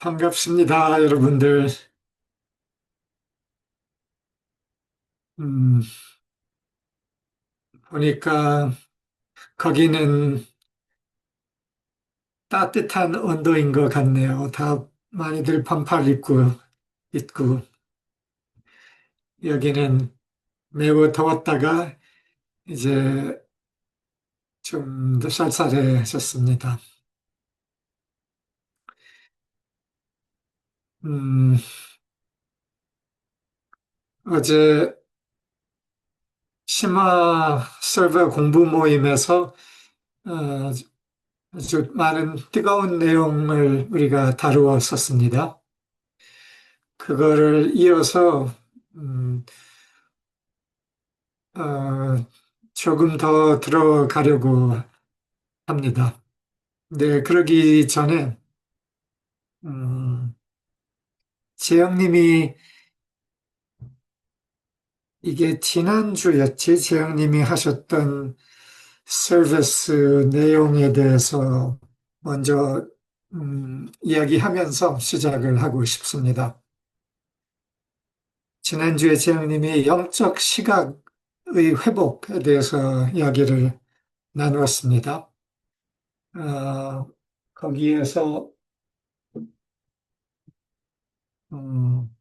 반갑습니다, 여러분들. 음, 보니까 거기는 따뜻한 온도인 것 같네요. 다 많이들 반팔 입고, 여기는 매우 더웠다가 이제 좀 더 쌀쌀해졌습니다. 음, 어제 심화 서버 공부 모임에서 어, 아주 많은 뜨거운 내용을 우리가 다루었었습니다. 그거를 이어서 음, 어, 조금 더 들어가려고 합니다. 네, 그러기 전에, 음, 재영님이, 이게 지난주였지, 재영님이 하셨던 서비스 내용에 대해서 먼저, 이야기하면서 시작을 하고 싶습니다. 지난주에 재영님이 영적 시각의 회복에 대해서 이야기를 나누었습니다. 거기에서, 음,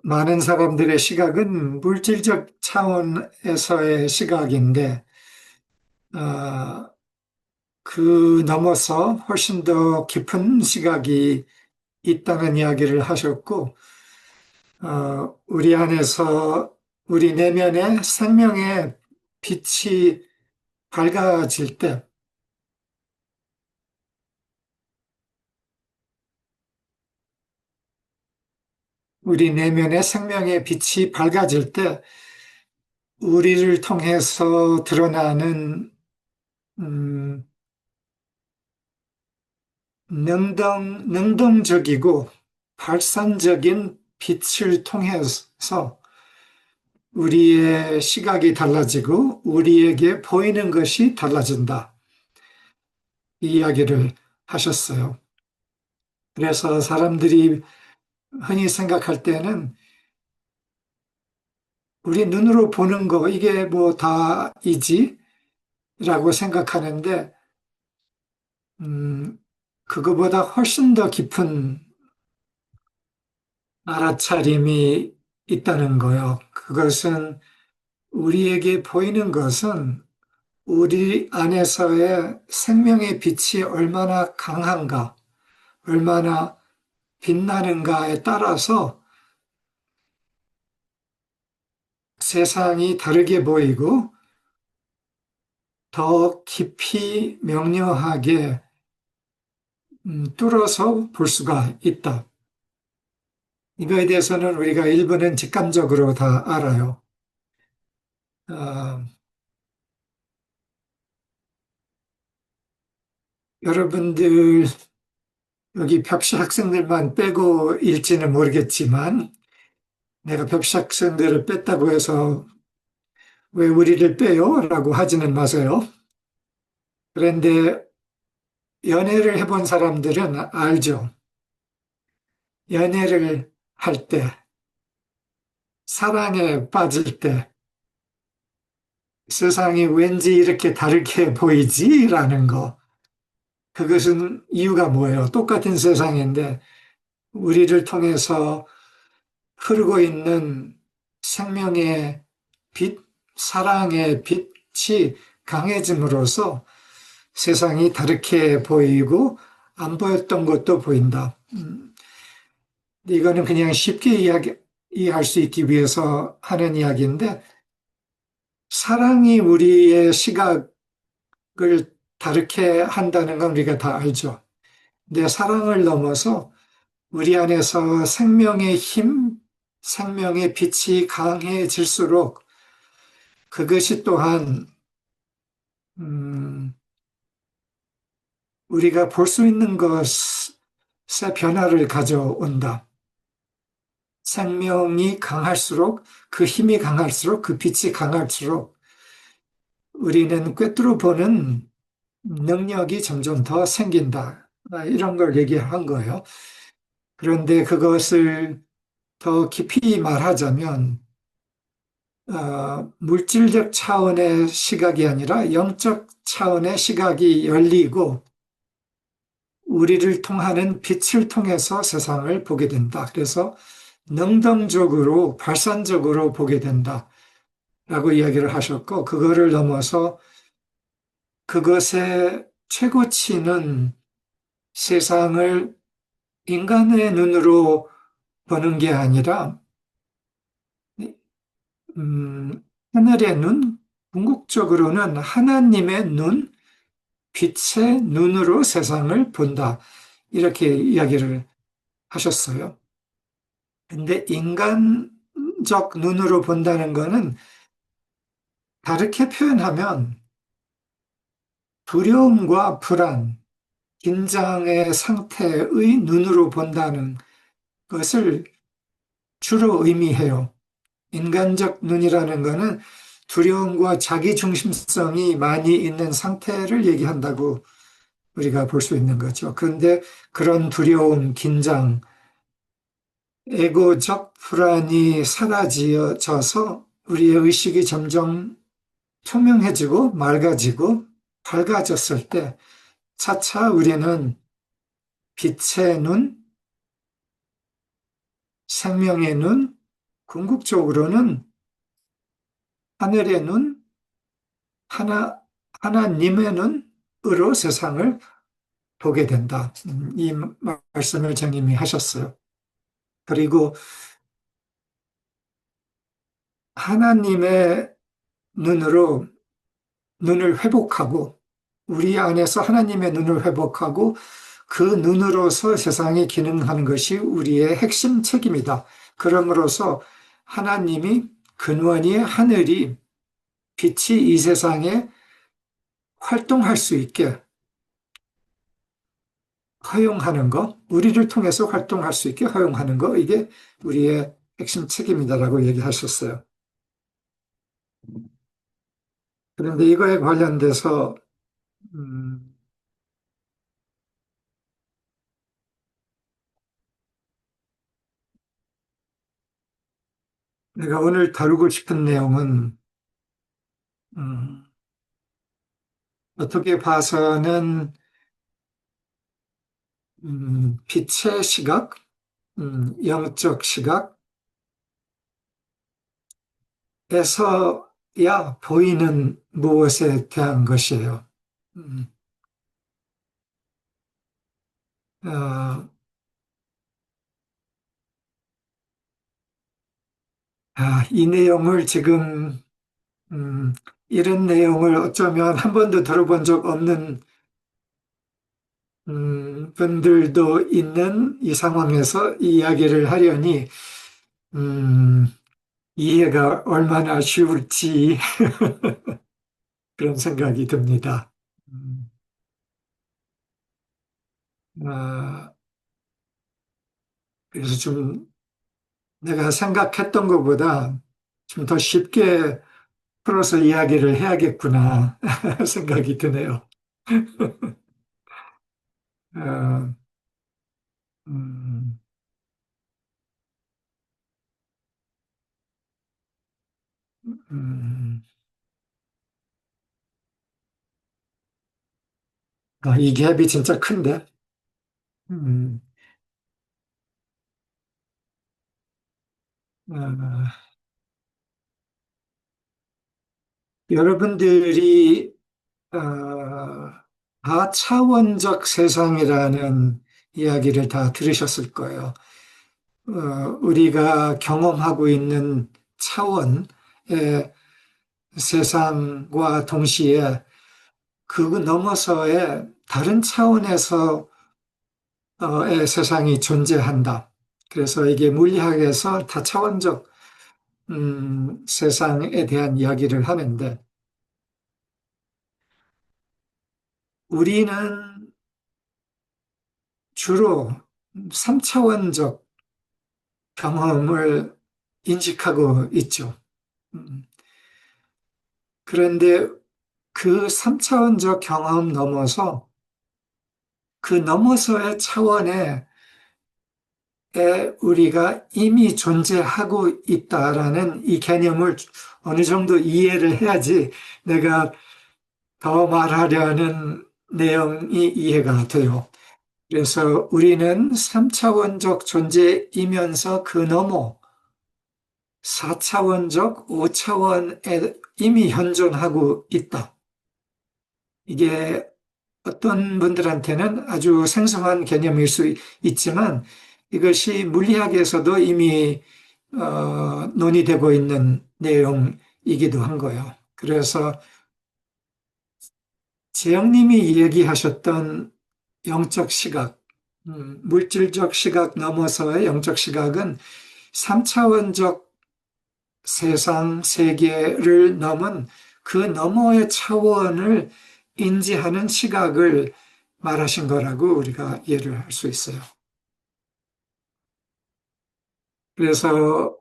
많은 사람들의 시각은 물질적 차원에서의 시각인데, 어, 그 넘어서 훨씬 더 깊은 시각이 있다는 이야기를 하셨고, 우리 안에서 우리 내면의 생명의 빛이 밝아질 때, 우리 내면의 생명의 빛이 밝아질 때, 우리를 통해서 드러나는 음, 능동적이고 발산적인 빛을 통해서 우리의 시각이 달라지고 우리에게 보이는 것이 달라진다. 이 이야기를 하셨어요. 그래서 사람들이 흔히 생각할 때는 우리 눈으로 보는 거, 이게 뭐 다이지? 라고 생각하는데, 음, 그거보다 훨씬 더 깊은 알아차림이 있다는 거요. 그것은 우리에게 보이는 것은 우리 안에서의 생명의 빛이 얼마나 강한가, 얼마나 빛나는가에 따라서 세상이 다르게 보이고 더 깊이 명료하게 뚫어서 볼 수가 있다. 이거에 대해서는 우리가 일부는 직감적으로 다 알아요. 어, 여러분들 여기 벽시 학생들만 빼고 일지는 모르겠지만 내가 벽시 학생들을 뺐다고 해서 왜 우리를 빼요? 라고 하지는 마세요. 그런데 연애를 해본 사람들은 알죠. 연애를 할 때, 사랑에 빠질 때, 세상이 왠지 이렇게 다르게 보이지라는 거. 그것은 이유가 뭐예요? 똑같은 세상인데, 우리를 통해서 흐르고 있는 생명의 빛, 사랑의 빛이 강해짐으로써 세상이 다르게 보이고, 안 보였던 것도 보인다. 이거는 그냥 쉽게 이해할 수 있기 위해서 하는 이야기인데, 사랑이 우리의 시각을 다르게 한다는 건 우리가 다 알죠. 근데 사랑을 넘어서 우리 안에서 생명의 힘, 생명의 빛이 강해질수록 그것이 또한, 음, 우리가 볼 수 있는 것의 변화를 가져온다. 생명이 강할수록 그 힘이 강할수록 그 빛이 강할수록 우리는 꿰뚫어 보는 능력이 점점 더 생긴다. 이런 걸 얘기한 거예요. 그런데 그것을 더 깊이 말하자면, 물질적 차원의 시각이 아니라 영적 차원의 시각이 열리고, 우리를 통하는 빛을 통해서 세상을 보게 된다. 그래서 능동적으로, 발산적으로 보게 된다. 라고 이야기를 하셨고, 그거를 넘어서 그것의 최고치는 세상을 인간의 눈으로 보는 게 아니라, 하늘의 눈, 궁극적으로는 하나님의 눈, 빛의 눈으로 세상을 본다. 이렇게 이야기를 하셨어요. 근데 인간적 눈으로 본다는 거는 다르게 표현하면 두려움과 불안, 긴장의 상태의 눈으로 본다는 것을 주로 의미해요. 인간적 눈이라는 것은 두려움과 자기중심성이 많이 있는 상태를 얘기한다고 우리가 볼 수 있는 거죠. 그런데 그런 두려움, 긴장, 에고적 불안이 사라져서 우리의 의식이 점점 투명해지고 맑아지고 밝아졌을 때 차차 우리는 빛의 눈, 생명의 눈, 궁극적으로는 하늘의 눈, 하나, 하나님의 눈으로 세상을 보게 된다. 이 말씀을 정님이 하셨어요. 그리고 하나님의 눈으로 눈을 회복하고 우리 안에서 하나님의 눈을 회복하고 그 눈으로서 세상이 기능하는 것이 우리의 핵심 책임이다. 그러므로서 하나님이 근원이 하늘이 빛이 이 세상에 활동할 수 있게 허용하는 것, 우리를 통해서 활동할 수 있게 허용하는 것, 이게 우리의 핵심 책임이다라고 얘기하셨어요. 그런데 이거에 관련돼서 음, 내가 오늘 다루고 싶은 내용은 음, 어떻게 봐서는 빛의 시각, 영적 시각에서야 보이는 무엇에 대한 것이에요. 음, 어, 이 내용을 지금 음, 이런 내용을 어쩌면 한 번도 들어본 적 없는 분들도 있는 이 상황에서 이 이야기를 하려니 음, 이해가 얼마나 쉬울지 그런 생각이 듭니다. 음, 아, 그래서 좀 내가 생각했던 것보다 좀 더 쉽게 풀어서 이야기를 해야겠구나 생각이 드네요. 어, 음, 음, 이 갭이 진짜 큰데. 음, 어, 여러분들이 어, 다차원적 세상이라는 이야기를 다 들으셨을 거예요. 우리가 경험하고 있는 차원의 세상과 동시에 그 넘어서의 다른 차원에서의 세상이 존재한다. 그래서 이게 물리학에서 다차원적 세상에 대한 이야기를 하는데 우리는 주로 3차원적 경험을 인식하고 있죠. 음, 그런데 그 3차원적 경험 넘어서 그 넘어서의 차원에 우리가 이미 존재하고 있다라는 이 개념을 어느 정도 이해를 해야지 내가 더 말하려는 내용이 이해가 돼요. 그래서 우리는 3차원적 존재이면서 그 너머 4차원적 5차원에 이미 현존하고 있다. 이게 어떤 분들한테는 아주 생소한 개념일 수 있지만 이것이 물리학에서도 이미 논의되고 있는 내용이기도 한 거예요. 그래서 재영님이 얘기하셨던 영적 시각, 물질적 시각 넘어서의 영적 시각은 3차원적 세상, 세계를 넘은 그 너머의 차원을 인지하는 시각을 말하신 거라고 우리가 이해를 할 수 있어요. 그래서,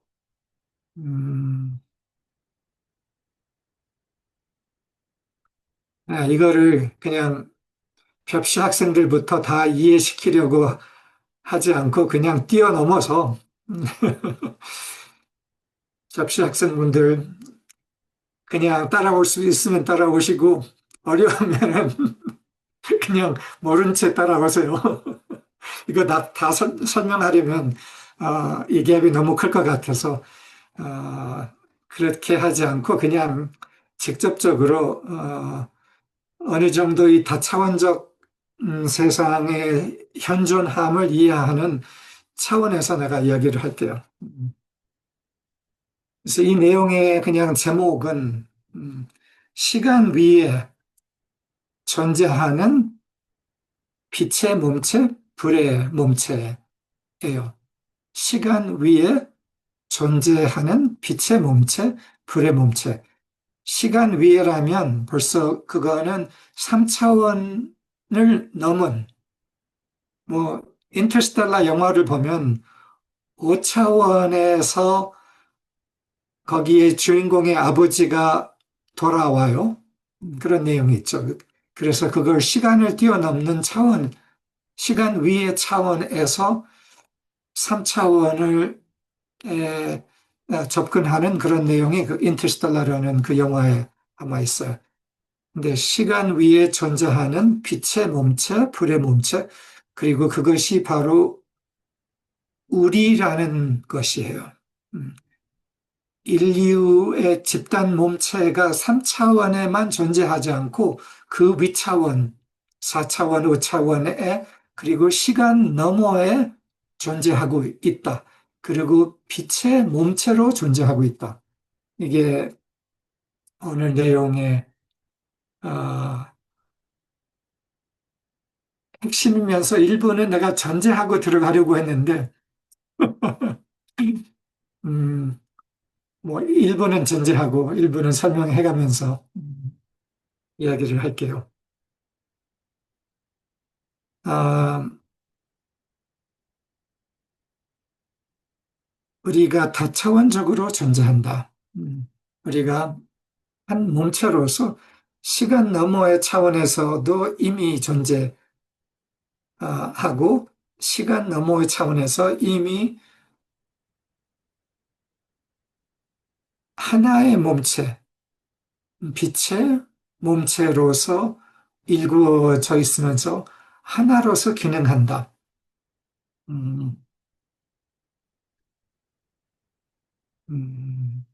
음, 이거를 그냥 접시 학생들부터 다 이해시키려고 하지 않고 그냥 뛰어넘어서 접시 학생분들 그냥 따라올 수 있으면 따라오시고 어려우면은 그냥 모른 채 따라오세요. 이거 다 설명하려면 이 갭이 너무 클 것 같아서 그렇게 하지 않고 그냥 직접적으로 어느 정도 이 다차원적 세상의 현존함을 이해하는 차원에서 내가 이야기를 할게요. 그래서 이 내용의 그냥 제목은 시간 위에 존재하는 빛의 몸체, 불의 몸체예요. 시간 위에 존재하는 빛의 몸체, 불의 몸체. 시간 위에라면 벌써 그거는 3차원을 넘은, 뭐, 인터스텔라 영화를 보면 5차원에서 거기에 주인공의 아버지가 돌아와요. 그런 내용이 있죠. 그래서 그걸 시간을 뛰어넘는 차원, 시간 위의 차원에서 3차원을 접근하는 그런 내용이 그 인터스텔라라는 그 영화에 아마 있어요. 근데 시간 위에 존재하는 빛의 몸체, 불의 몸체, 그리고 그것이 바로 우리라는 것이에요. 음, 인류의 집단 몸체가 3차원에만 존재하지 않고 그 위차원, 4차원, 5차원에 그리고 시간 너머에 존재하고 있다. 그리고 빛의 몸체로 존재하고 있다. 이게 오늘 내용의 어, 핵심이면서 일부는 내가 전제하고 들어가려고 했는데 음, 뭐 일부는 전제하고 일부는 설명해가면서 이야기를 할게요. 아, 우리가 다차원적으로 존재한다. 우리가 한 몸체로서 시간 너머의 차원에서도 이미 존재하고 시간 너머의 차원에서 이미 하나의 몸체, 빛의 몸체로서 일구어져 있으면서 하나로서 기능한다. 음, 음,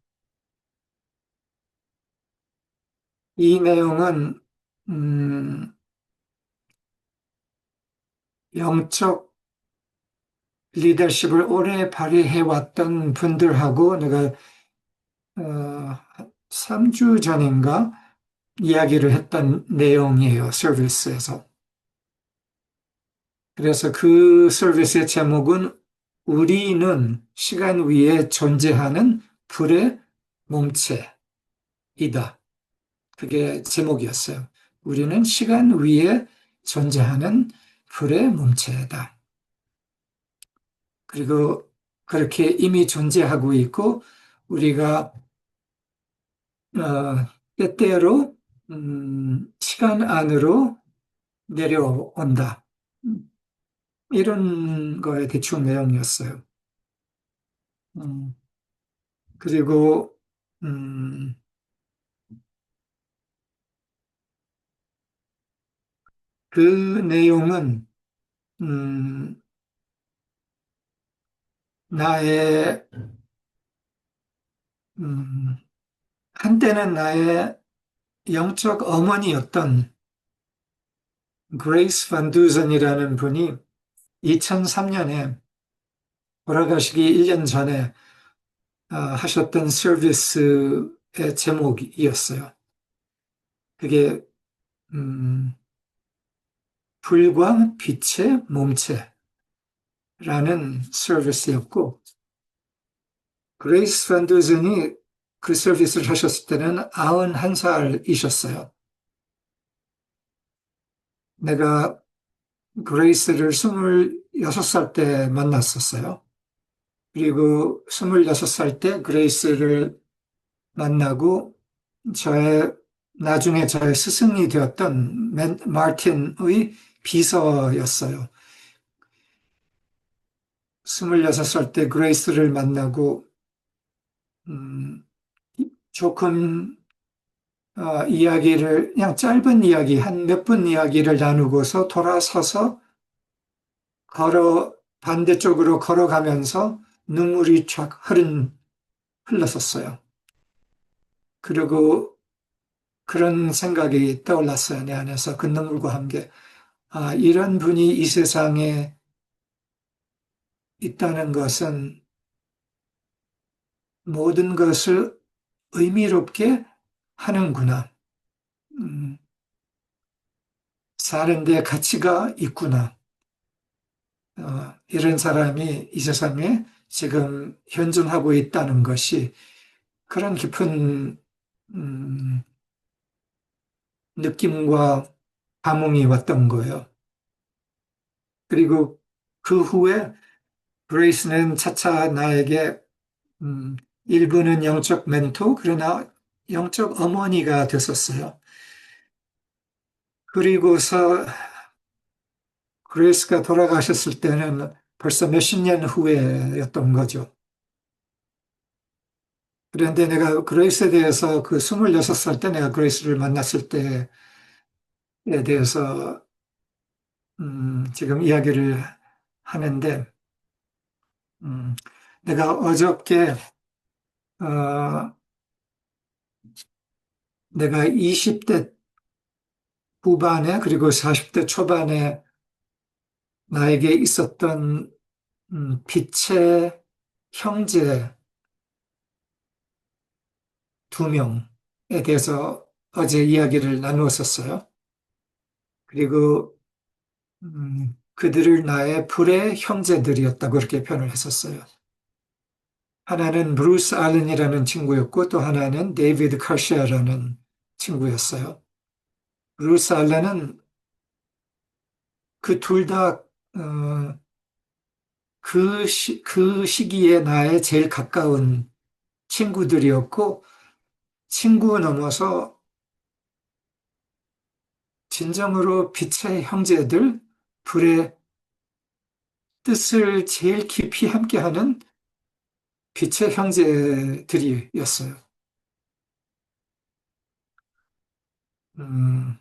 이 내용은 음, 영적 리더십을 오래 발휘해왔던 분들하고 내가 3주 전인가 이야기를 했던 내용이에요, 서비스에서. 그래서 그 서비스의 제목은 우리는 시간 위에 존재하는 불의 몸체이다. 그게 제목이었어요. 우리는 시간 위에 존재하는 불의 몸체다. 그리고 그렇게 이미 존재하고 있고 우리가 때때로 시간 안으로 내려온다. 음, 이런 거의 대충 내용이었어요. 음, 그리고, 음, 그 내용은, 음, 나의, 음, 한때는 나의 영적 어머니였던 그레이스 반 두zen이라는 분이 2003년에 돌아가시기 1년 전에 하셨던 서비스의 제목이었어요. 그게 음, 불과 빛의 몸체라는 서비스였고 그레이스 반 두zen이 그 서비스를 하셨을 때는 91살이셨어요. 내가 그레이스를 26살 때 만났었어요. 그리고 26살 때 그레이스를 만나고 저의 나중에 저의 스승이 되었던 마틴의 비서였어요. 26살 때 그레이스를 만나고 음, 조금 이야기를 그냥 짧은 이야기 한 몇 분 이야기를 나누고서 돌아서서 걸어 반대쪽으로 걸어가면서 눈물이 쫙 흘렀었어요. 그리고 그런 생각이 떠올랐어요. 내 안에서 그 눈물과 함께 이런 분이 이 세상에 있다는 것은 모든 것을 의미롭게 하는구나. 음, 사는데 가치가 있구나. 이런 사람이 이 세상에 지금 현존하고 있다는 것이 그런 깊은 음, 느낌과 감흥이 왔던 거예요. 그리고 그 후에 그레이스는 차차 나에게 음, 일부는 영적 멘토, 그러나 영적 어머니가 됐었어요. 그리고서 그레이스가 돌아가셨을 때는 벌써 몇십 년 후에였던 거죠. 그런데 내가 그레이스에 대해서 그 26살 때 내가 그레이스를 만났을 때에 대해서 지금 이야기를 하는데 음, 내가 어저께 어, 내가 20대 후반에 그리고 40대 초반에 나에게 있었던 빛의 형제 두 명에 대해서 어제 이야기를 나누었었어요. 그리고 그들을 나의 불의 형제들이었다고 그렇게 표현을 했었어요. 하나는 브루스 알렌이라는 친구였고 또 하나는 데이비드 카시아라는 친구였어요. 브루스 알렌은 그 둘 다, 그 시기에 나의 제일 가까운 친구들이었고, 친구 넘어서 진정으로 빛의 형제들, 불의 뜻을 제일 깊이 함께하는 빛의 형제들이었어요. 음,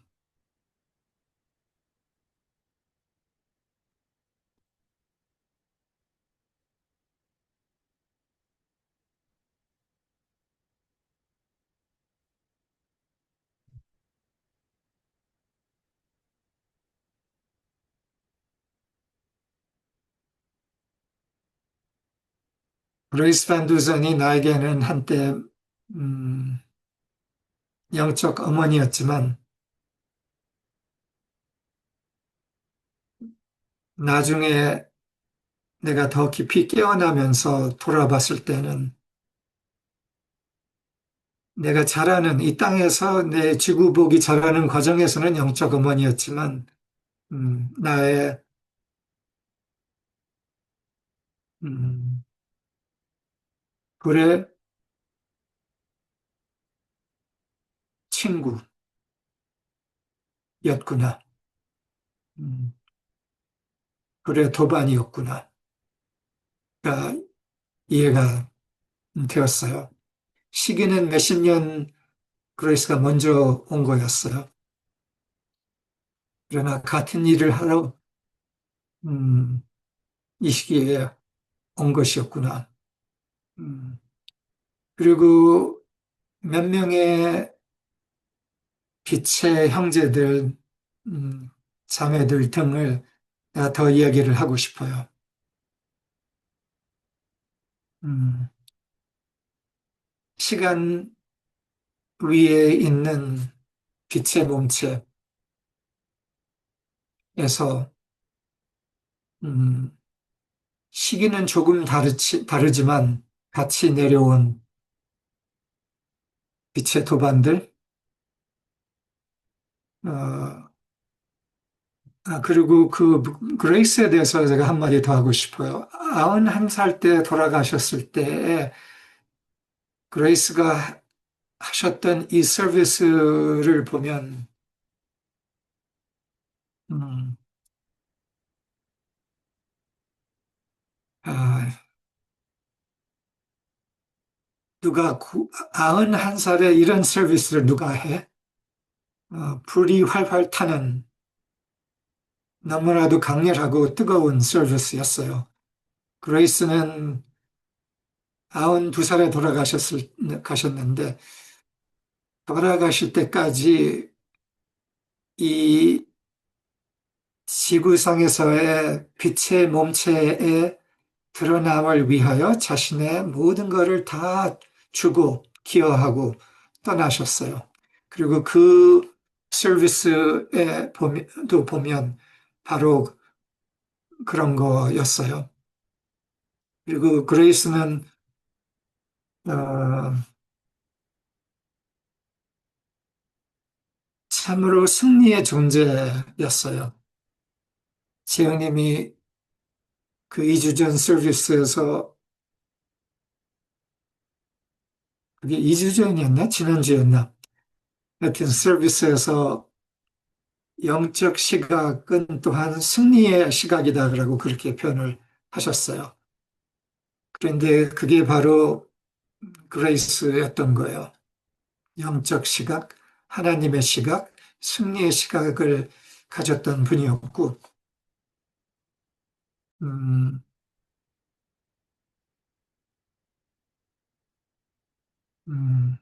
브레이스 반 두전이 나에게는 한때 음, 영적 어머니였지만 나중에 내가 더 깊이 깨어나면서 돌아봤을 때는 내가 자라는 이 땅에서 내 지구복이 자라는 과정에서는 영적 어머니였지만 나의 음, 불의 친구, 음, 그래, 도반이었구나. 가 이해가 되었어요. 시기는 몇십 년 그레이스가 먼저 온 거였어요. 그러나 같은 일을 하러 음, 이 시기에 온 것이었구나. 음, 그리고 몇 명의 빛의 형제들, 음, 자매들 등을 내가 더 이야기를 하고 싶어요. 음, 시간 위에 있는 빛의 몸체에서 음, 시기는 조금 다르지만 같이 내려온 빛의 도반들, 어, 그리고 그 그레이스에 대해서 제가 한마디 더 하고 싶어요. 91살 때 돌아가셨을 때 그레이스가 하셨던 이 서비스를 보면, 음, 아, 91살에 이런 서비스를 누가 해? 불이 활활 타는 너무나도 강렬하고 뜨거운 서비스였어요. 그레이스는 92살에 가셨는데, 돌아가실 때까지 이 지구상에서의 빛의 몸체의 드러남을 위하여 자신의 모든 것을 다 주고 기여하고 떠나셨어요. 그리고 그 서비스에 도 보면 바로 그런 거였어요. 그리고 그레이스는 어, 참으로 승리의 존재였어요. 지영님이 그 2주 전 서비스에서 그게 2주 전이었나? 지난주였나? 하여튼 서비스에서 영적 시각은 또한 승리의 시각이다라고 그렇게 표현을 하셨어요. 그런데 그게 바로 그레이스였던 거예요. 영적 시각, 하나님의 시각, 승리의 시각을 가졌던 분이었고, 음, 음,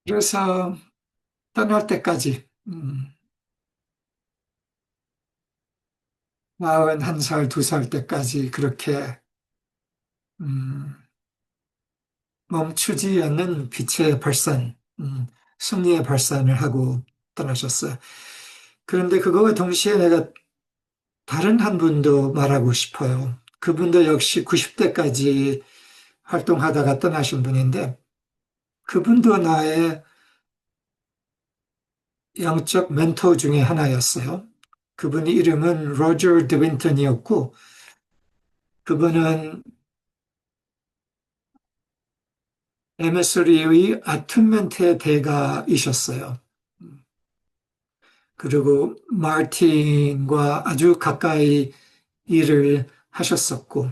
그래서 떠날 때까지, 41살, 2살 때까지 그렇게, 음, 멈추지 않는 빛의 발산, 승리의 발산을 하고 떠나셨어요. 그런데 그거와 동시에 내가 다른 한 분도 말하고 싶어요. 그분도 역시 90대까지 활동하다가 떠나신 분인데, 그분도 나의 영적 멘토 중에 하나였어요. 그분 이름은 로저 드윈턴이었고, 그분은 MS리의 아튠멘트의 대가이셨어요. 그리고 마틴과 아주 가까이 일을 하셨었고,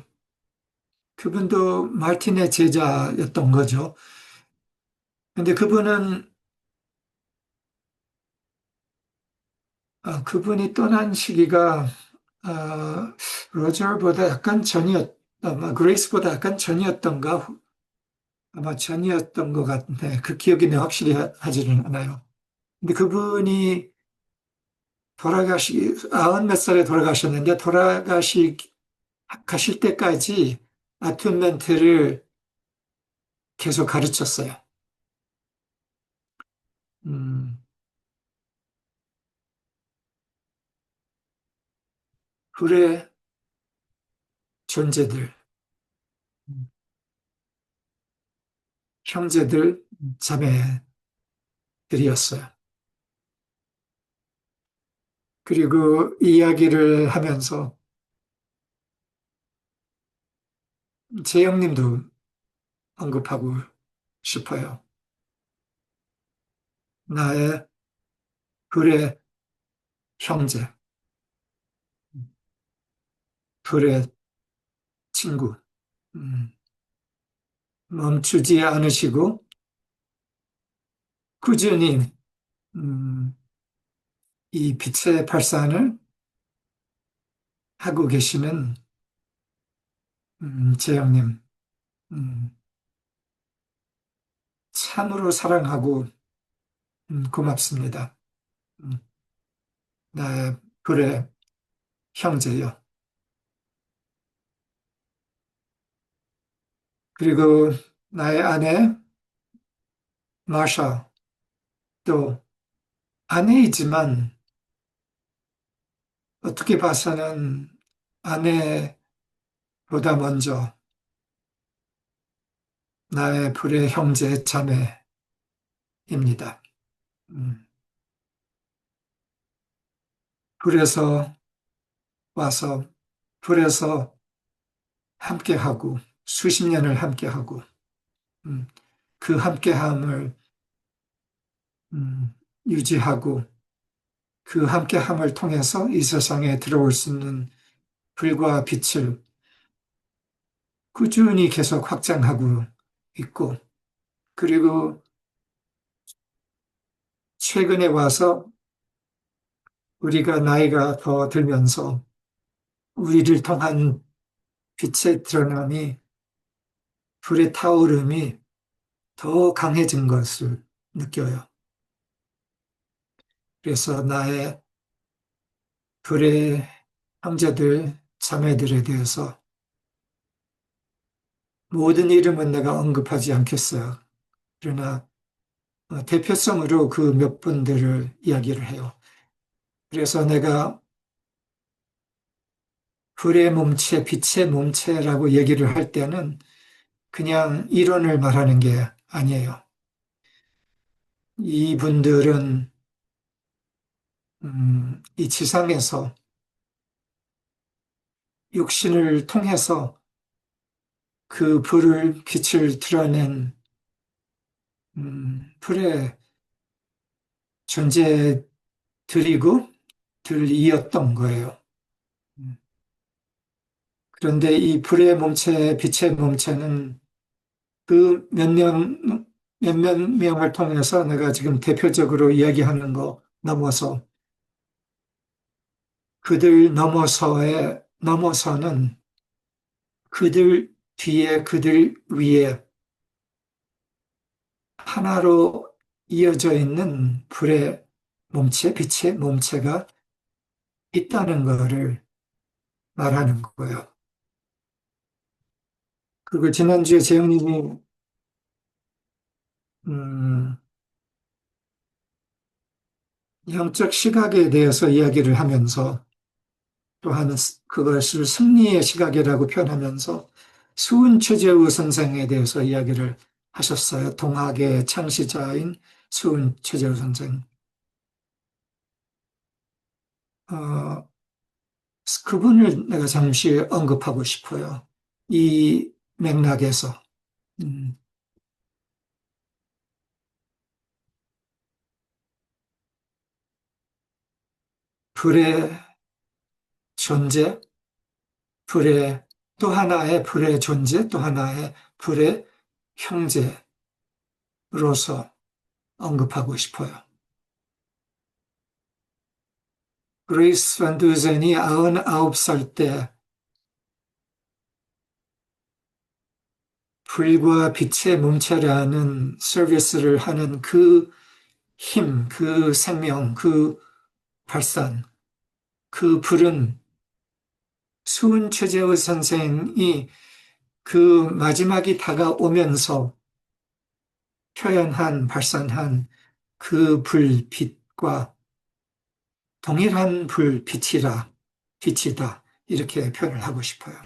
그분도 마틴의 제자였던 거죠. 근데 그분이 떠난 시기가, 로저보다 약간 아마 그레이스보다 약간 전이었던가, 아마 전이었던 것 같은데, 그 기억이 내 확실히 하지는 않아요. 근데 그분이 아흔 몇 살에 돌아가셨는데, 가실 때까지 아튠멘트를 계속 가르쳤어요. 음, 불의 존재들, 음, 형제들, 자매들이었어요. 그리고 이야기를 하면서 재영님도 언급하고 싶어요. 나의 불의 형제, 불의 친구. 음, 멈추지 않으시고 꾸준히 음, 이 빛의 발산을 하고 계시는 재영님, 음, 참으로 사랑하고 고맙습니다. 음, 나의 불의 형제요. 그리고 나의 아내 마샤, 또 아내이지만 어떻게 봐서는 아내보다 먼저 나의 불의 형제 자매입니다. 음, 불에서 와서 불에서 함께하고 수십 년을 함께하고 음, 그 함께함을 음, 유지하고 그 함께함을 통해서 이 세상에 들어올 수 있는 불과 빛을 꾸준히 계속 확장하고 있고 그리고 최근에 와서 우리가 나이가 더 들면서 우리를 통한 빛의 드러남이 불의 타오름이 더 강해진 것을 느껴요. 그래서 나의 불의 형제들, 자매들에 대해서 모든 이름은 내가 언급하지 않겠어요. 그러나 대표성으로 그 몇 분들을 이야기를 해요. 그래서 내가 불의 몸체, 빛의 몸체라고 얘기를 할 때는 그냥 이론을 말하는 게 아니에요. 이분들은 이 지상에서 육신을 통해서 그 불을, 빛을 드러낸 불의 존재들이고 들이었던 거예요. 음, 그런데 이 불의 몸체, 빛의 몸체는 그 몇몇 명을 통해서 내가 지금 대표적으로 이야기하는 거 넘어서 그들 넘어서는 그들 뒤에 그들 위에 하나로 이어져 있는 불의 몸체, 빛의 몸체가 있다는 것을 말하는 거예요. 그걸 지난주에 재영님이 음, 영적 시각에 대해서 이야기를 하면서 또한 그것을 승리의 시각이라고 표현하면서 수은 최재우 선생에 대해서 이야기를 하셨어요. 동학의 창시자인 수은 최재우 선생. 어, 그분을 내가 잠시 언급하고 싶어요. 이 맥락에서. 음, 불의 존재, 불의 또 하나의 불의 존재, 또 하나의 불의 형제로서 언급하고 싶어요. 그레이스 반 두젠이 99살 때 불과 빛의 몸체라는 서비스를 하는 그 힘, 그 생명, 그 발산, 그 불은 수은 최재우 선생이 그 마지막이 다가오면서 표현한, 발산한 그 불빛과 동일한 빛이다. 이렇게 표현을 하고 싶어요.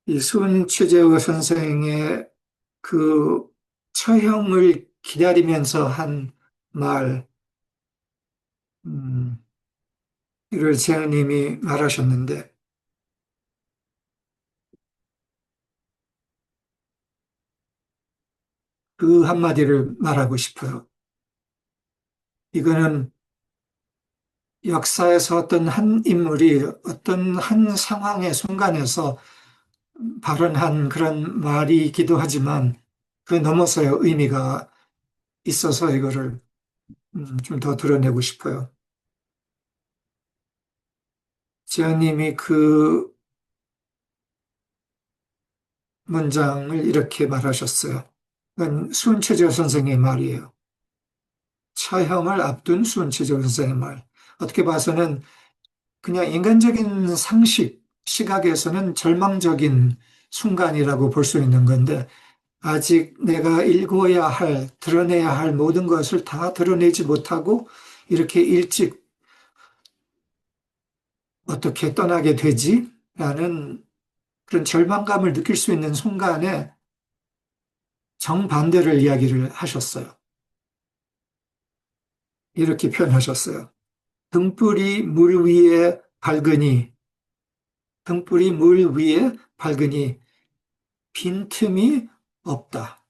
이 수은 최재우 선생의 그 처형을 기다리면서 한 말, 이를 재현님이 말하셨는데, 그 한마디를 말하고 싶어요. 이거는 역사에서 어떤 한 인물이 어떤 한 상황의 순간에서 발언한 그런 말이기도 하지만 그 넘어서의 의미가 있어서 이거를 좀 더 드러내고 싶어요. 지연님이 그 문장을 이렇게 말하셨어요. 그건 수은체조 선생의 말이에요. 처형을 앞둔 수은체조 선생의 말. 어떻게 봐서는 그냥 인간적인 상식, 시각에서는 절망적인 순간이라고 볼 수 있는 건데, 아직 내가 읽어야 할, 드러내야 할 모든 것을 다 드러내지 못하고 이렇게 일찍 어떻게 떠나게 되지? 라는 그런 절망감을 느낄 수 있는 순간에 정반대를 이야기를 하셨어요. 이렇게 표현하셨어요. 등불이 물 위에 밝으니, 등불이 물 위에 밝으니 빈틈이 없다.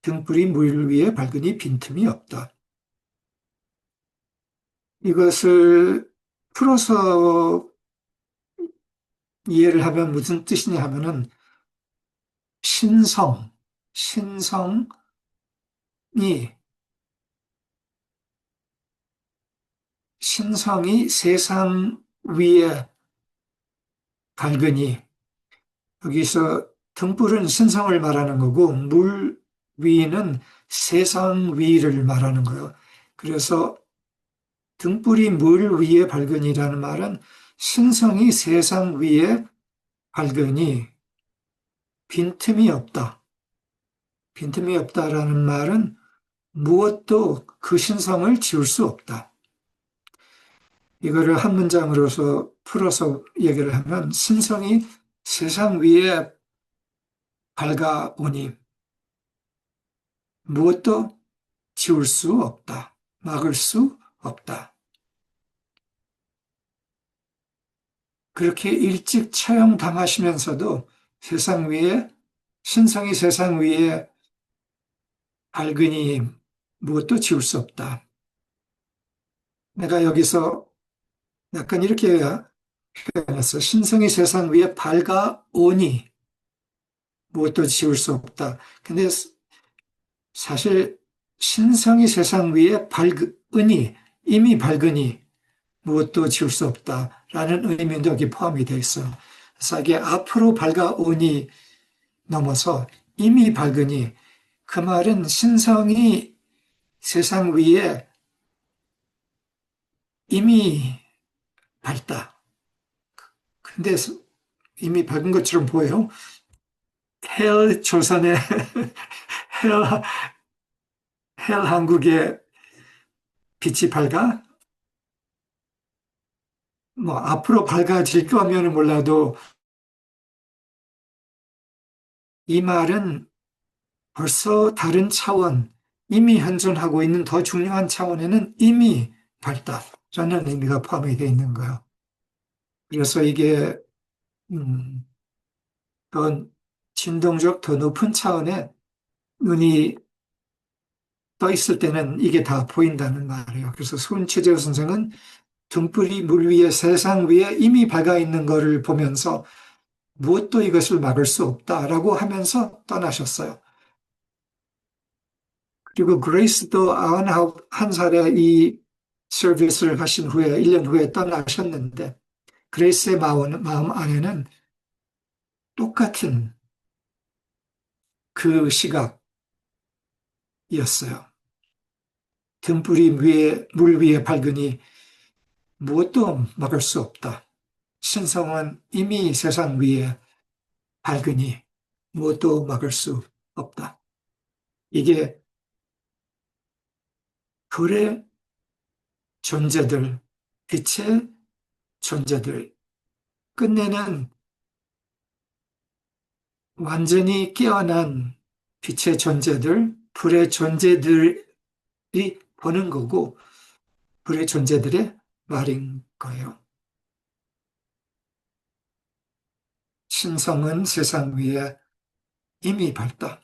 등불이 물 위에 밝으니 빈틈이 없다. 이것을 풀어서 이해를 하면 무슨 뜻이냐 하면은 신성, 신성이, 신성이 세상 위에 밝으니 여기서 등불은 신성을 말하는 거고 물 위는 세상 위를 말하는 거예요. 그래서 등불이 물 위에 밝으니라는 말은 신성이 세상 위에 밝으니 빈틈이 없다. 빈틈이 없다라는 말은 무엇도 그 신성을 지울 수 없다. 이거를 한 문장으로서 풀어서 얘기를 하면 신성이 세상 위에 밝아오니 무엇도 지울 수 없다. 막을 수 없다. 그렇게 일찍 처형당하시면서도 세상 위에, 신성이 세상 위에 밝으니 무엇도 지울 수 없다. 내가 여기서 약간 이렇게 표현했어. 신성이 세상 위에 밝아오니 무엇도 지울 수 없다. 근데 사실 신성이 세상 위에 밝으니, 이미 밝으니 무엇도 지울 수 없다라는 의미도 여기 포함이 되어 있어. 그래서 이게 앞으로 밝아오니 넘어서 이미 밝으니 그 말은 신성이 세상 위에 이미 밝다. 근데 이미 밝은 것처럼 보여요. 헬 조선의 헬, 헬 한국의 빛이 밝아? 뭐 앞으로 밝아질 거면 몰라도 이 말은 벌써 다른 차원, 이미 현존하고 있는 더 중요한 차원에는 이미 밝다라는 의미가 포함이 되어 있는 거예요. 그래서 이게 음, 더 진동적 더 높은 차원에 눈이 떠 있을 때는 이게 다 보인다는 말이에요. 그래서 손치재호 선생은 등불이 물 위에 세상 위에 이미 밝아 있는 것을 보면서 무엇도 이것을 막을 수 없다라고 하면서 떠나셨어요. 그리고 그레이스도 91살에 이 서비스를 하신 후에 1년 후에 떠나셨는데 그레이스의 마음 안에는 똑같은 그 시각이었어요. 등불이 물 위에 밝으니 무엇도 막을 수 없다. 신성은 이미 세상 위에 밝으니 무엇도 막을 수 없다. 이게 불의 존재들, 빛의 존재들, 끝내는 완전히 깨어난 빛의 존재들, 불의 존재들이 보는 거고, 불의 존재들의 말인 거예요. 신성은 세상 위에 이미 밝다.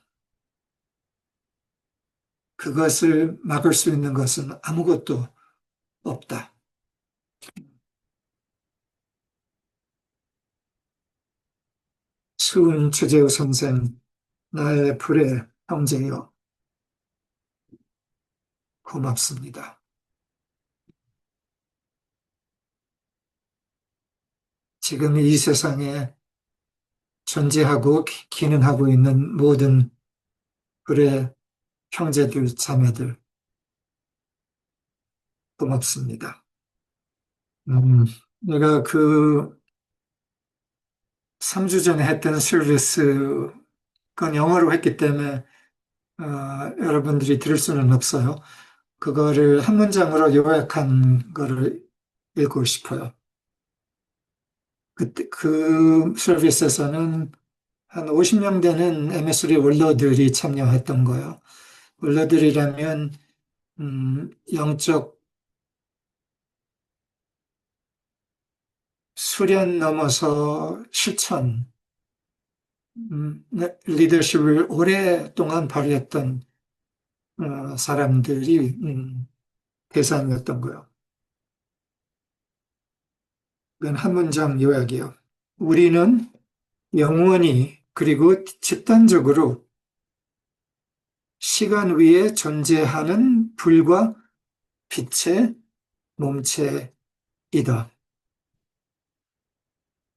그것을 막을 수 있는 것은 아무것도 없다. 수은 주제우 선생, 나의 불의 형제여, 고맙습니다. 지금 이 세상에 존재하고 기능하고 있는 모든 불의 형제들, 자매들, 고맙습니다. 음, 내가 그 3주 전에 했던 서비스, 그건 영어로 했기 때문에 여러분들이 들을 수는 없어요. 그거를 한 문장으로 요약한 거를 읽고 싶어요. 그 서비스에서는 한 50명 되는 MS리 원로들이 참여했던 거예요. 원로들이라면 영적 수련 넘어서 실천, 리더십을 오랫동안 발휘했던 사람들이 대상이었던 거예요. 그건 한 문장 요약이에요. 우리는 영원히 그리고 집단적으로 시간 위에 존재하는 불과 빛의 몸체이다.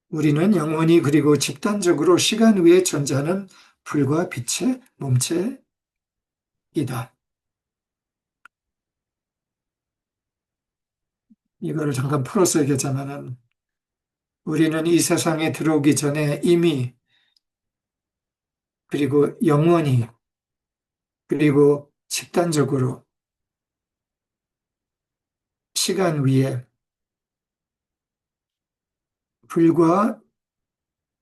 우리는 영원히 그리고 집단적으로 시간 위에 존재하는 불과 빛의 몸체이다. 이거를 잠깐 풀어서 얘기하자면은 우리는 이 세상에 들어오기 전에 이미 그리고 영원히 그리고 집단적으로 시간 위에 불과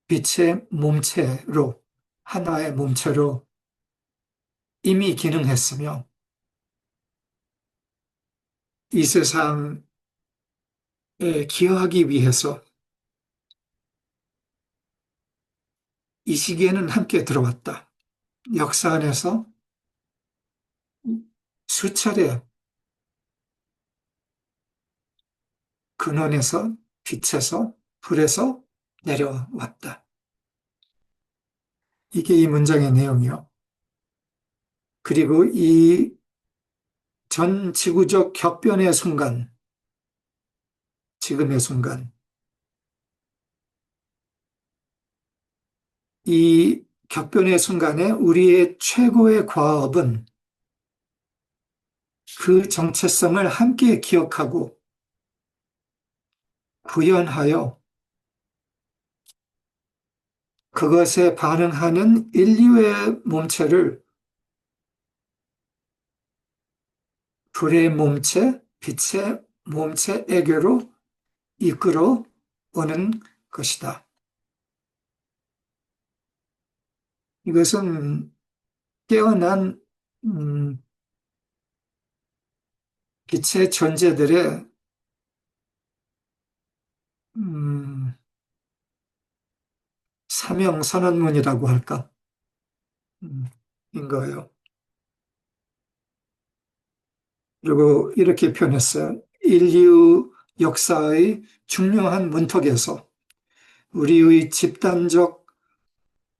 빛의 몸체로 하나의 몸체로 이미 기능했으며 이 세상에 기여하기 위해서 이 시기에는 함께 들어왔다. 역사 안에서 수차례 근원에서 빛에서 불에서 내려왔다. 이게 이 문장의 내용이요. 그리고 이 전 지구적 격변의 순간, 지금의 순간, 이 격변의 순간에 우리의 최고의 과업은 그 정체성을 함께 기억하고 구현하여 그것에 반응하는 인류의 몸체를 불의 몸체, 빛의 몸체에게로 이끌어 오는 것이다. 이것은 깨어난 빛의 존재들의 음, 사명 선언문이라고 할까? 인 거예요. 그리고 이렇게 표현했어요. 인류 역사의 중요한 문턱에서 우리의 집단적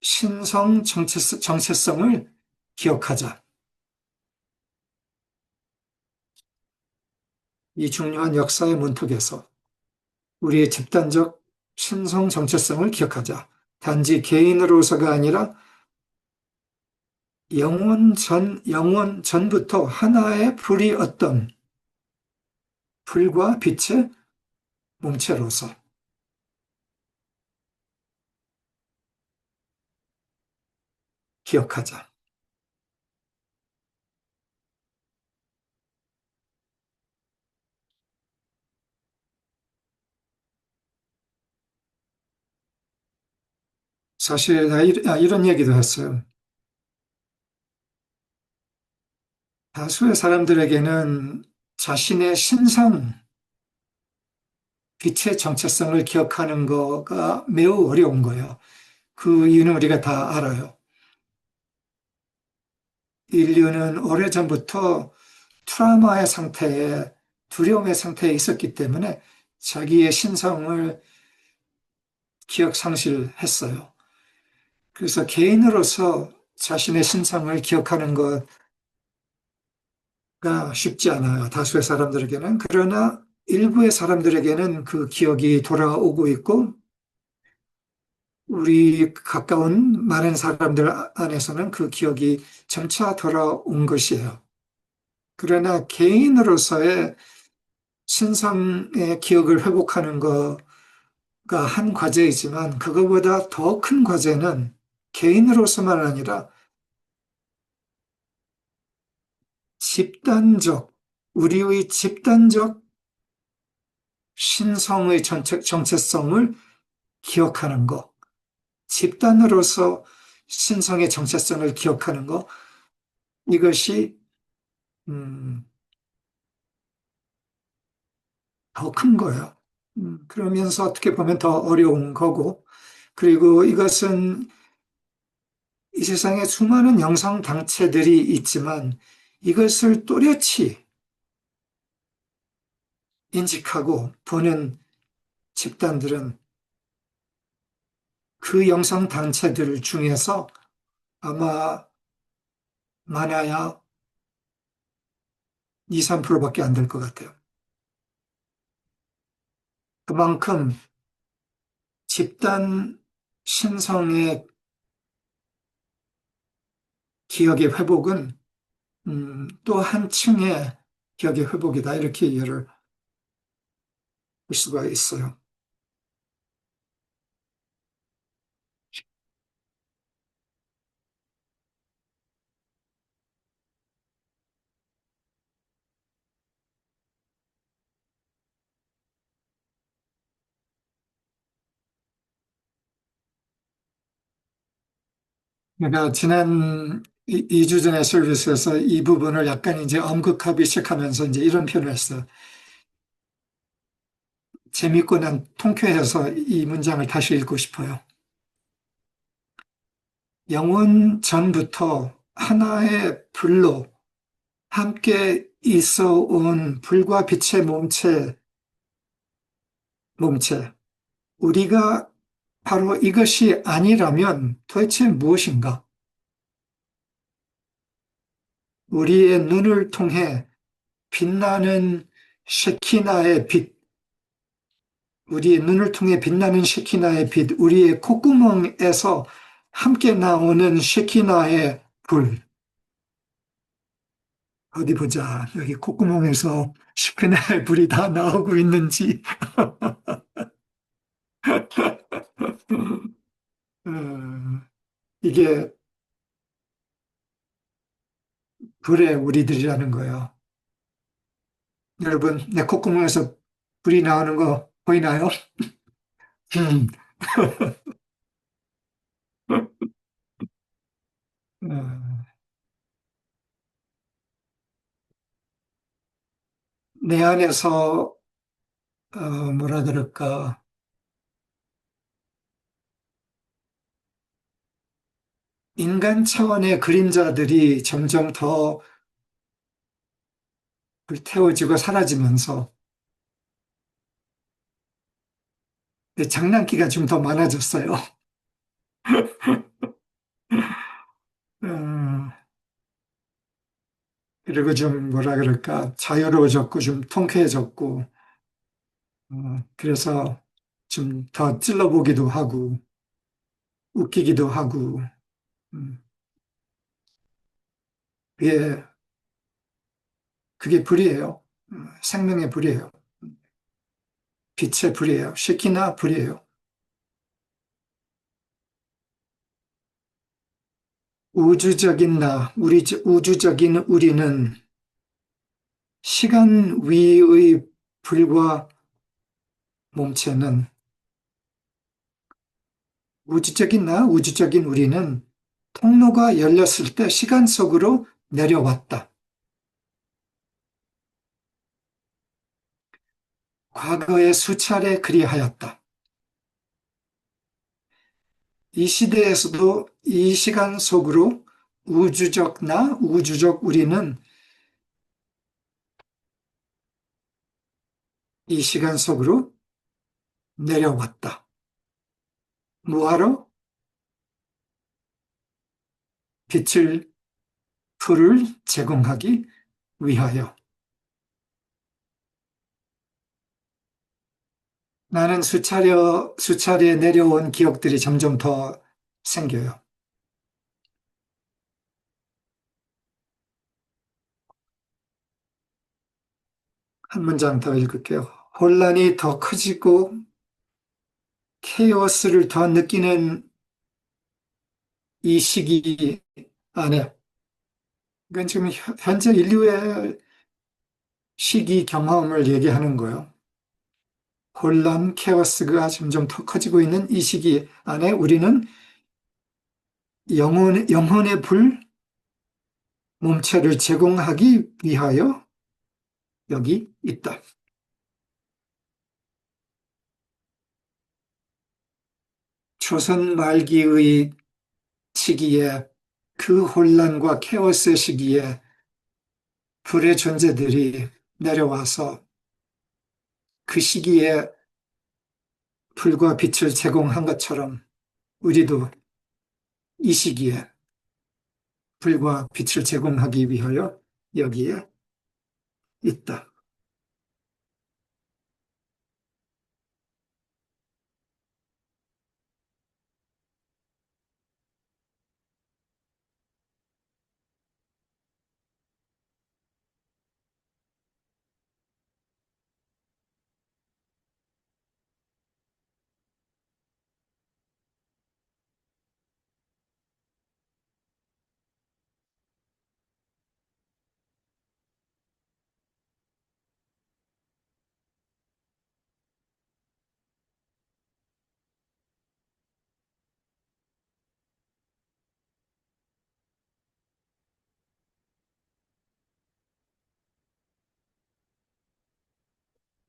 신성 정체성을 기억하자. 이 중요한 역사의 문턱에서 우리의 집단적 신성 정체성을 기억하자. 단지 개인으로서가 아니라 영원 전부터 하나의 불이었던 불과 빛의 몸체로서 기억하자. 사실 이런 얘기도 했어요. 다수의 사람들에게는 자신의 신성, 빛의 정체성을 기억하는 거가 매우 어려운 거예요. 그 이유는 우리가 다 알아요. 인류는 오래전부터 트라우마의 상태에, 두려움의 상태에 있었기 때문에 자기의 신성을 기억 상실했어요. 그래서 개인으로서 자신의 신성을 기억하는 것가 쉽지 않아요. 다수의 사람들에게는. 그러나 일부의 사람들에게는 그 기억이 돌아오고 있고, 우리 가까운 많은 사람들 안에서는 그 기억이 점차 돌아온 것이에요. 그러나 개인으로서의 신성의 기억을 회복하는 거가 한 과제이지만 그거보다 더 큰 과제는 개인으로서만 아니라 집단적, 우리의 집단적 신성의 정체성을 기억하는 거, 집단으로서 신성의 정체성을 기억하는 거, 이것이 음, 더 큰 거예요. 그러면서 어떻게 보면 더 어려운 거고, 그리고 이것은 이 세상에 수많은 영성 단체들이 있지만 이것을 또렷이 인식하고 보는 집단들은 그 영성 단체들 중에서 아마 많아야 2, 3%밖에 안 될 것 같아요. 그만큼 집단 신성의 기억의 회복은 또 한층의 기억의 회복이다. 이렇게 이해를 할 수가 있어요. 그러니까 지난 2주 전에 서비스에서 이 부분을 약간 이제 언급하기 시작하면서 이제 이런 표현을 했어요. 재밌고 난 통쾌해서 이 문장을 다시 읽고 싶어요. 영원 전부터 하나의 불로 함께 있어 온 불과 빛의 몸체. 우리가 바로 이것이 아니라면 도대체 무엇인가? 우리의 눈을 통해 빛나는 쉐키나의 빛, 우리의 눈을 통해 빛나는 쉐키나의 빛, 우리의 콧구멍에서 함께 나오는 쉐키나의 불. 어디 보자. 여기 콧구멍에서 쉐키나의 불이 다 나오고 있는지. 어, 이게 불의 우리들이라는 거예요. 여러분, 내 콧구멍에서 불이 나오는 거 보이나요? 음, 어, 내 안에서 뭐라 그럴까? 인간 차원의 그림자들이 점점 더 불태워지고 사라지면서 장난기가 좀 더 많아졌어요. 어, 그리고 좀 뭐라 그럴까? 자유로워졌고 좀 통쾌해졌고, 그래서 좀 더 찔러보기도 하고, 웃기기도 하고, 음, 그게, 그게 불이에요. 생명의 불이에요. 빛의 불이에요. 시키나 불이에요. 우주적인 나, 우주적인 우리는 시간 위의 불과 몸체는 우주적인 나, 우주적인 우리는 통로가 열렸을 때 시간 속으로 내려왔다. 과거에 수차례 그리하였다. 이 시대에서도 이 시간 속으로 우주적 나, 우주적 우리는 이 시간 속으로 내려왔다. 뭐하러? 빛을, 풀을 제공하기 위하여. 나는 수차례 내려온 기억들이 점점 더 생겨요. 한 문장 더 읽을게요. 혼란이 더 커지고 케이오스를 더 느끼는 이 시기 안에, 이건 지금 현재 인류의 시기 경험을 얘기하는 거예요. 혼란, 케오스가 점점 더 커지고 있는 이 시기 안에 우리는 영혼의 불, 몸체를 제공하기 위하여 여기 있다. 조선 말기의 시기에 그 혼란과 케오스 시기에 불의 존재들이 내려와서 그 시기에 불과 빛을 제공한 것처럼 우리도 이 시기에 불과 빛을 제공하기 위하여 여기에 있다.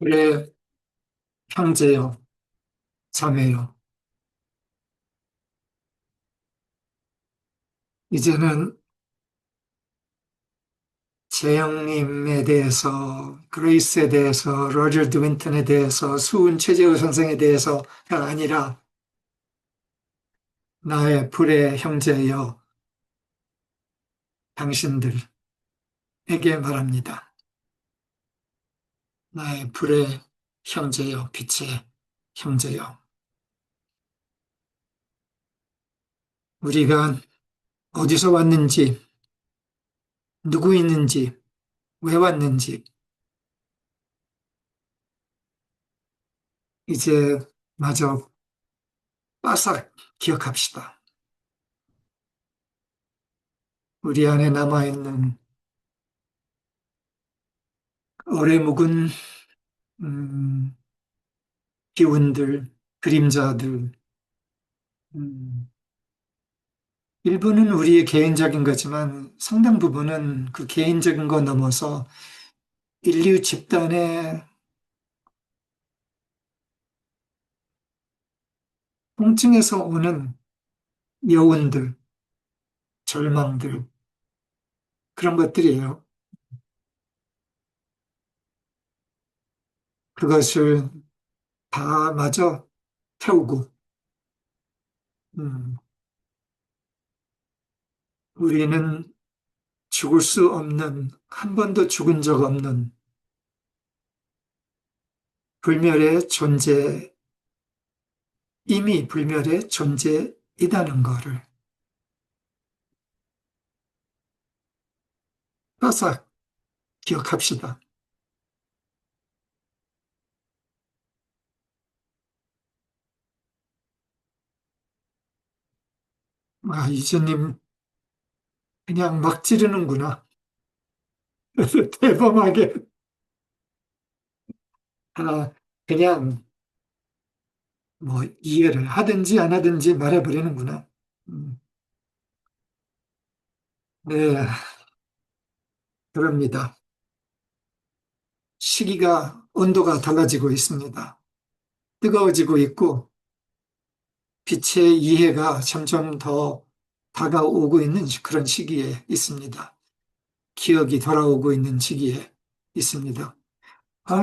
그래, 형제요, 자매요. 이제는 재영님에 대해서, 그레이스에 대해서, 로저드 윈턴에 대해서, 수은 최재우 선생에 대해서가 아니라 나의 불의 형제여, 당신들에게 말합니다. 나의 불의 형제여, 빛의 형제여. 우리가 어디서 왔는지, 누구 있는지, 왜 왔는지, 이제 마저 빠삭 기억합시다. 우리 안에 남아있는 오래 묵은 음, 기운들, 그림자들, 음, 일부는 우리의 개인적인 거지만 상당 부분은 그 개인적인 거 넘어서 인류 집단의 통증에서 오는 여운들, 절망들, 그런 것들이에요. 그것을 다 마저 태우고, 음, 우리는 죽을 수 없는, 한 번도 죽은 적 없는 불멸의 존재, 이미 불멸의 존재이다는 거를 바싹 기억합시다. 아, 이제님 그냥 막 지르는구나. 대범하게. 아, 그냥 뭐 이해를 하든지 안 하든지 말해버리는구나. 음, 네, 그럽니다. 시기가, 온도가 달라지고 있습니다. 뜨거워지고 있고, 빛의 이해가 점점 더 다가오고 있는 그런 시기에 있습니다. 기억이 돌아오고 있는 시기에 있습니다.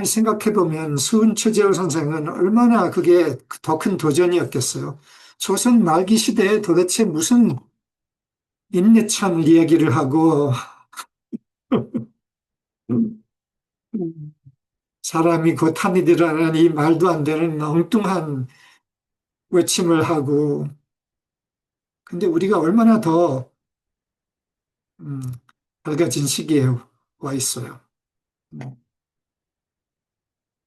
생각해보면 수은 최재호 선생은 얼마나 그게 더 큰 도전이었겠어요. 조선 말기 시대에 도대체 무슨 임례천 이야기를 하고 사람이 곧 탄이되라는 이 말도 안 되는 엉뚱한 외침을 하고 근데 우리가 얼마나 더 음, 밝아진 시기에 와 있어요. 네.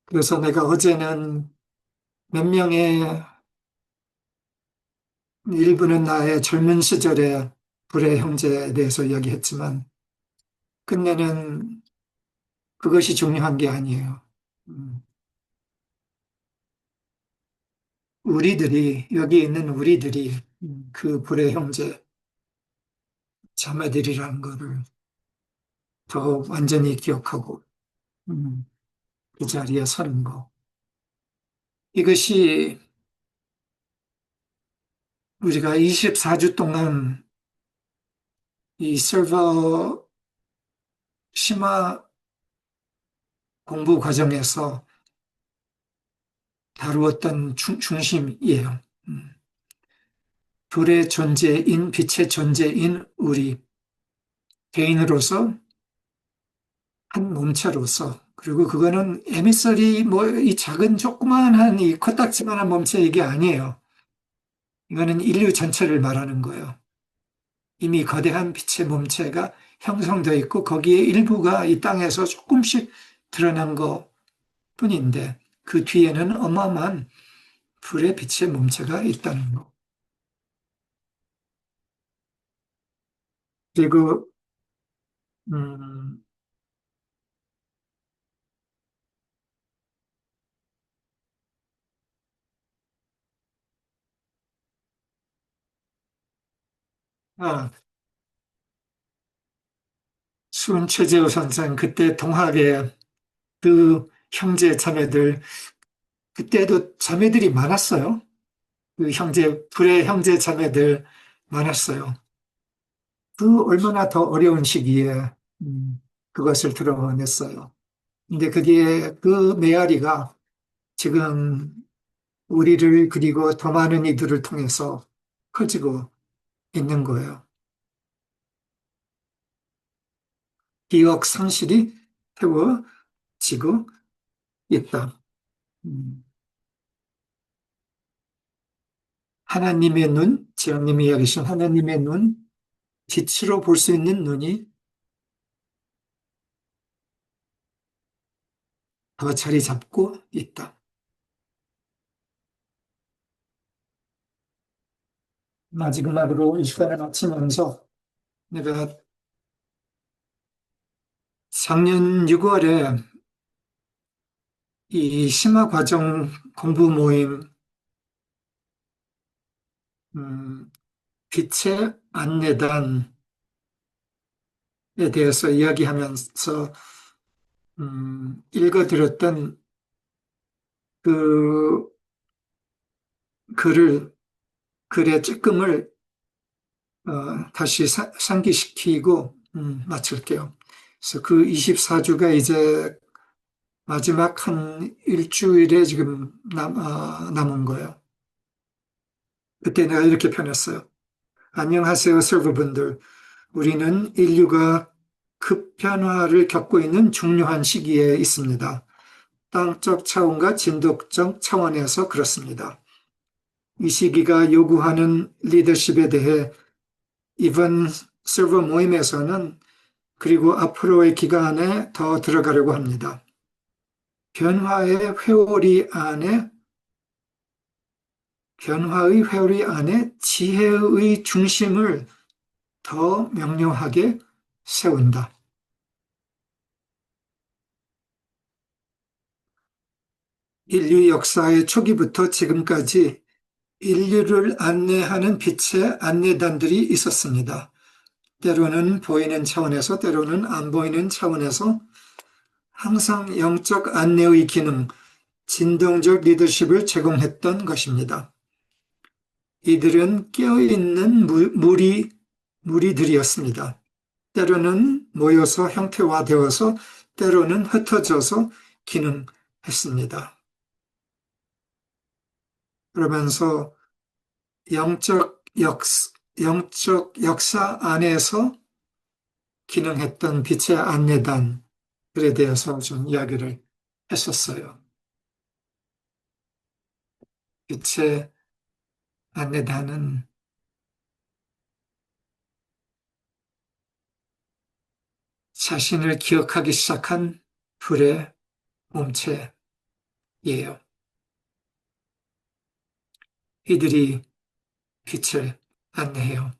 그래서 내가 어제는 몇 명의 일부는 나의 젊은 시절의 불의 형제에 대해서 이야기했지만 끝내는 그것이 중요한 게 아니에요. 음, 우리들이 여기 있는 우리들이 그 불의 형제 자매들이라는 거를 더 완전히 기억하고 음, 그 자리에 서는 거. 이것이 우리가 24주 동안 이 서버 심화 공부 과정에서 다루었던 중심이에요. 음, 불의 존재인, 빛의 존재인 우리 개인으로서 한 몸체로서 그리고 그거는 에미설이 뭐 이 작은 조그만한 이 코딱지만한 몸체 이게 아니에요. 이거는 인류 전체를 말하는 거예요. 이미 거대한 빛의 몸체가 형성되어 있고 거기에 일부가 이 땅에서 조금씩 드러난 것 뿐인데 그 뒤에는 어마어마한 불의 빛의 몸체가 있다는 거. 그리고 음, 아, 수은 최재호 선생 그때 동학의 그 형제 자매들 그때도 자매들이 많았어요. 그 불의 형제 자매들 많았어요. 그 얼마나 더 어려운 시기에 음, 그것을 드러냈어요. 근데 그게 그 메아리가 지금 우리를 그리고 더 많은 이들을 통해서 커지고 있는 거예요. 기억 상실이 태워지고 있다. 음, 하나님의 눈, 지영님이 이야기하신 하나님의 눈, 빛으로 볼 수 있는 눈이 더 자리 잡고 있다. 마지막으로 이 시간을 마치면서 내가 작년 6월에 이 심화 과정 공부 모임, 음, 빛의 안내단에 대해서 이야기하면서, 읽어드렸던 그 글을, 글의 찔끔을, 다시 상기시키고, 마칠게요. 그래서 그 24주가 이제 마지막 한 일주일에 지금 남은 거예요. 그때 내가 이렇게 표현했어요. 안녕하세요, 서버분들. 우리는 인류가 급변화를 겪고 있는 중요한 시기에 있습니다. 땅적 차원과 진덕적 차원에서 그렇습니다. 이 시기가 요구하는 리더십에 대해 이번 서버 모임에서는 그리고 앞으로의 기간에 더 들어가려고 합니다. 변화의 회오리 안에 변화의 회오리 안에 지혜의 중심을 더 명료하게 세운다. 인류 역사의 초기부터 지금까지 인류를 안내하는 빛의 안내단들이 있었습니다. 때로는 보이는 차원에서, 때로는 안 보이는 차원에서 항상 영적 안내의 기능, 진동적 리더십을 제공했던 것입니다. 이들은 깨어있는 무리들이었습니다. 때로는 모여서 형태화되어서 때로는 흩어져서 기능했습니다. 그러면서 영적 역, 영적 역사 안에서 기능했던 빛의 안내단들에 대해서 좀 이야기를 했었어요. 빛의 안내단은 자신을 기억하기 시작한 불의 몸체예요. 이들이 빛을 안내해요.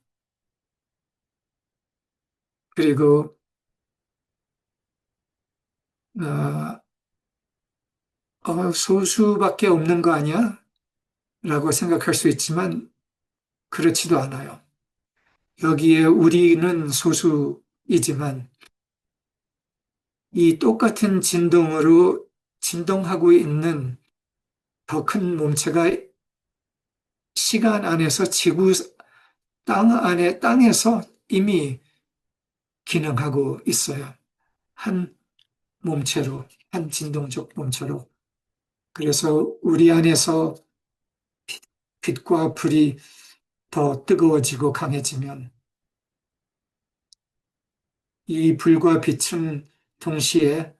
그리고 소수밖에 없는 거 아니야? 라고 생각할 수 있지만 그렇지도 않아요. 여기에 우리는 소수이지만 이 똑같은 진동으로 진동하고 있는 더 큰 몸체가 시간 안에서 땅에서 이미 기능하고 있어요. 한 몸체로, 한 진동적 몸체로. 그래서 우리 안에서 빛과 불이 더 뜨거워지고 강해지면 이 불과 빛은 동시에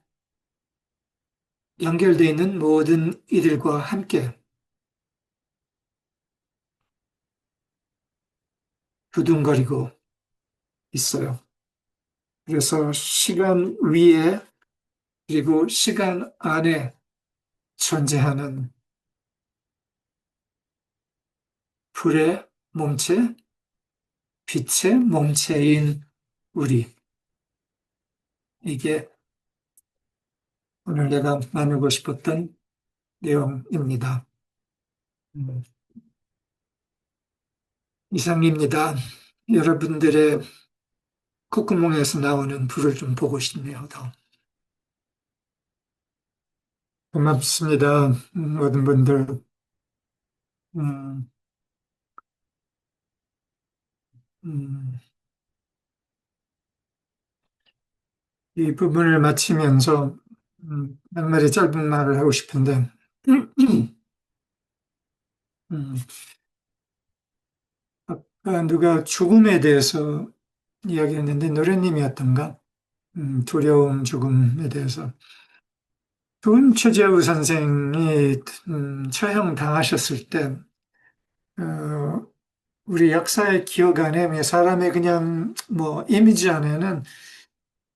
연결되어 있는 모든 이들과 함께 두둥거리고 있어요. 그래서 시간 위에 그리고 시간 안에 존재하는 불의 몸체, 빛의 몸체인 우리. 이게 오늘 내가 나누고 싶었던 내용입니다. 음, 이상입니다. 여러분들의 콧구멍에서 나오는 불을 좀 보고 싶네요. 더. 고맙습니다. 모든 분들. 음, 음, 이 부분을 마치면서 한 마디 짧은 말을 하고 싶은데 음, 아까 누가 죽음에 대해서 이야기했는데 노래님이었던가? 두려움 죽음에 대해서. 최재우 선생이 처형당하셨을 때 어, 우리 역사의 기억 안에 사람의 그냥 뭐 이미지 안에는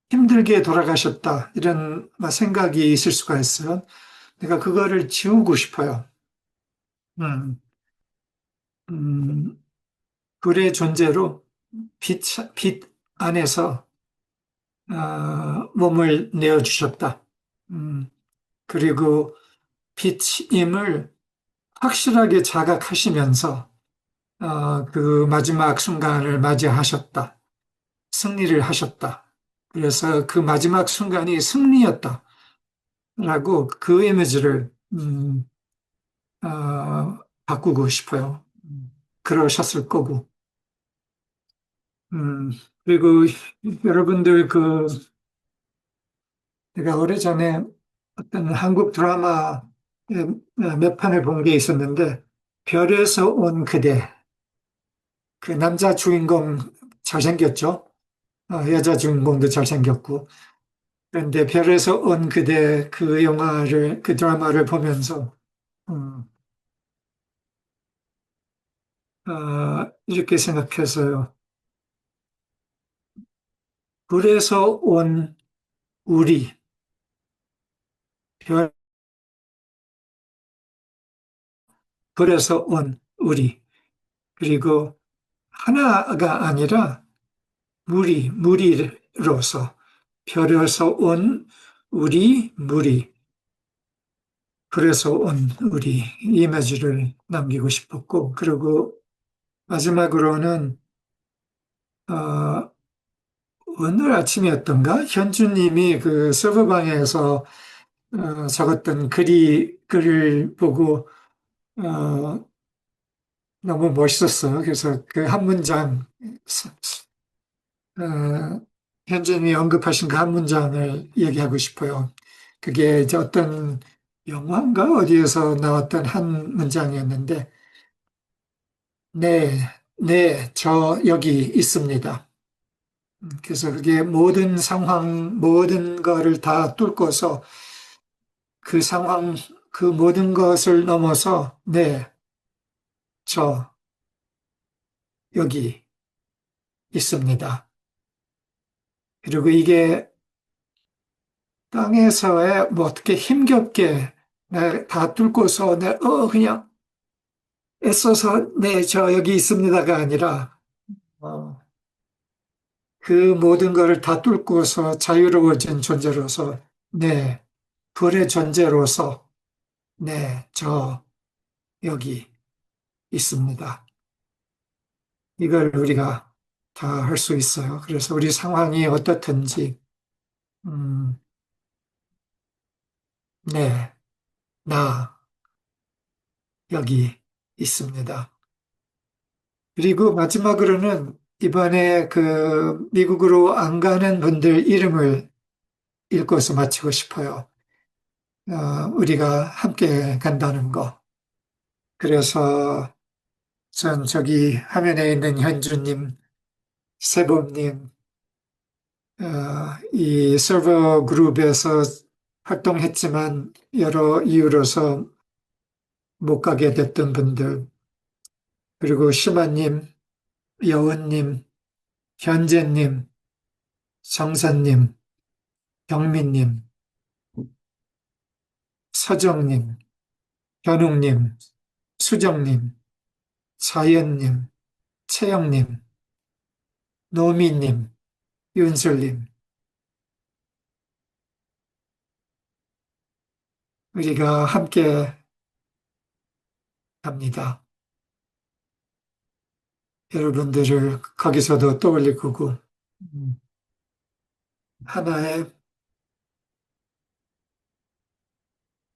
힘들게 돌아가셨다 이런 생각이 있을 수가 있어요. 내가 그거를 지우고 싶어요. 음, 음, 불의 존재로 빛 안에서 몸을 내어주셨다. 음, 그리고 빛임을 확실하게 자각하시면서 그 마지막 순간을 맞이하셨다. 승리를 하셨다. 그래서 그 마지막 순간이 승리였다. 라고 그 이미지를 바꾸고 싶어요. 그러셨을 거고. 음, 그리고 여러분들 내가 오래전에 어떤 한국 드라마 몇 편을 본 게 있었는데, 별에서 온 그대. 그 남자 주인공 잘생겼죠? 여자 주인공도 잘생겼고. 그런데 별에서 온 그대 그 드라마를 보면서, 음, 이렇게 생각해서요. 불에서 온 우리, 별, 불에서 온 우리. 그리고 하나가 아니라 무리로서, 별에서 온 우리, 무리. 불에서 온 우리 이미지를 남기고 싶었고, 그리고 마지막으로는, 어, 오늘 아침이었던가? 현주님이 그 서버방에서 적었던 글을 보고, 어, 너무 멋있었어요. 그래서 그 한 문장, 어, 현진이 언급하신 그 한 문장을 얘기하고 싶어요. 그게 이제 어떤 영화인가 어디에서 나왔던 한 문장이었는데, 네, 네, 저 여기 있습니다. 그래서 그게 모든 상황, 모든 거를 다 뚫고서 그 상황, 그 모든 것을 넘어서, 네, 저 여기 있습니다. 그리고 이게 땅에서의 뭐 어떻게 힘겹게 다 뚫고서 그냥 애써서 네, 저 여기 있습니다가 아니라 어, 그 모든 것을 다 뚫고서 자유로워진 존재로서 네, 불의 존재로서 네, 저 여기 있습니다. 이걸 우리가 다 할 수 있어요. 그래서 우리 상황이 어떻든지 음, 네, 나 여기 있습니다. 그리고 마지막으로는 이번에 그 미국으로 안 가는 분들 이름을 읽고서 마치고 싶어요. 우리가 함께 간다는 거. 그래서 전 저기 화면에 있는 현주님, 세범님, 이 서버 그룹에서 활동했지만 여러 이유로서 못 가게 됐던 분들, 그리고 심아님, 여은님, 현재님, 정선님, 경민님, 서정님, 현웅님, 수정님, 자연님, 채영님, 노미님, 윤슬님, 우리가 함께 합니다. 여러분들을 거기서도 떠올릴 거고, 음, 하나의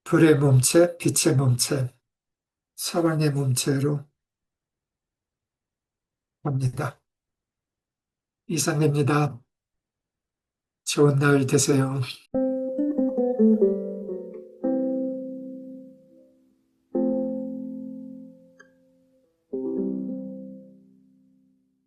불의 몸체, 빛의 몸체, 사랑의 몸체로 갑니다. 이상입니다. 좋은 날 되세요.